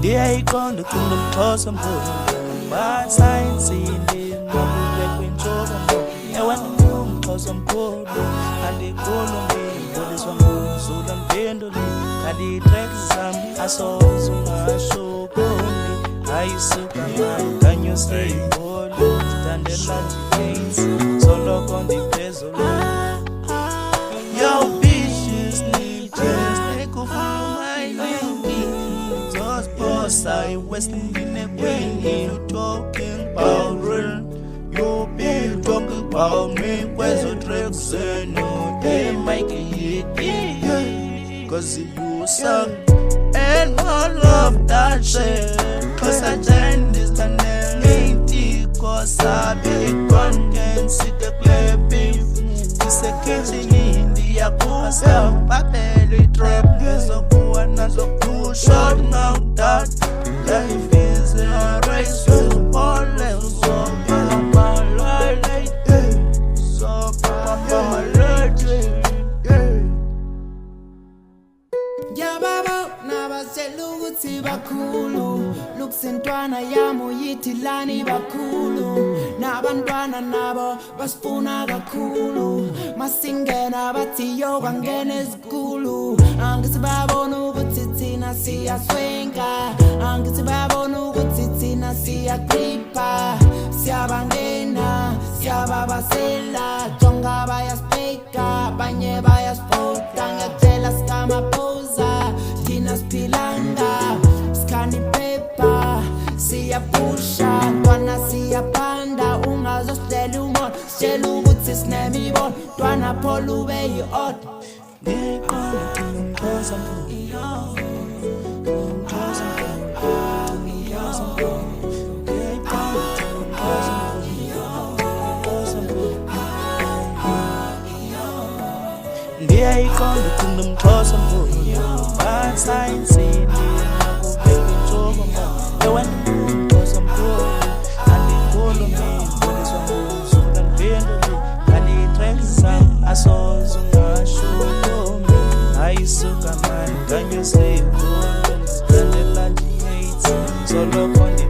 Dia ikondo kumnumthosa mkhulu Bad signs indi Mabule kwinchoka mkhulu Ewa kumthosa mkhulu Andi kulungi Boliswa mzula mpenduli Kadi tracks zami Asozu ngashukuli Aisuka mani Kanyo stay bolu Stande lanji gates Solo kondi prezulu Yo bitches Just take off my name I wasting in the way you talking about real. You be talking about me. Where's your tricks and no they make it cause you suck and I love that shit. Cause I joined this and then cause I be gone can see the clapping. It's a kitchen in the Yakuza. Battery trap is a cool and as a cool shot now that life is a race to all levels of my life. So my life. Ya baba nabaselu ukuthi bakhulu lukusentwana yami uyithi lani bakhulu nabantwana nabo basifuna kakhulu masingena bathi yo kwangena ezikulu angithi babona ukuthi thina siyaswenka angithi babona ukuthi thina siyakhipha siyabangena siyababasela jonga bayaspeka abanye bayaspota ngiyakutshela sikamapoza thina siphilanga sikhani paper siyapusha ntwana siyapanda ungazositshela umona sitshela ukuthi sinemibono ntwana phola ube yi-oda Dia ikondo kumnumthosa mkhulu Bad signs indi Mabule kwinchoka mkhulu Ewa kumthosa mkhulu Andi kulungi Boliswa mzula mpenduli Kadi tracks zami Asozu ngashukuli Aisuka mani Kanyo stay bolu Stande lanji hates Solo kondi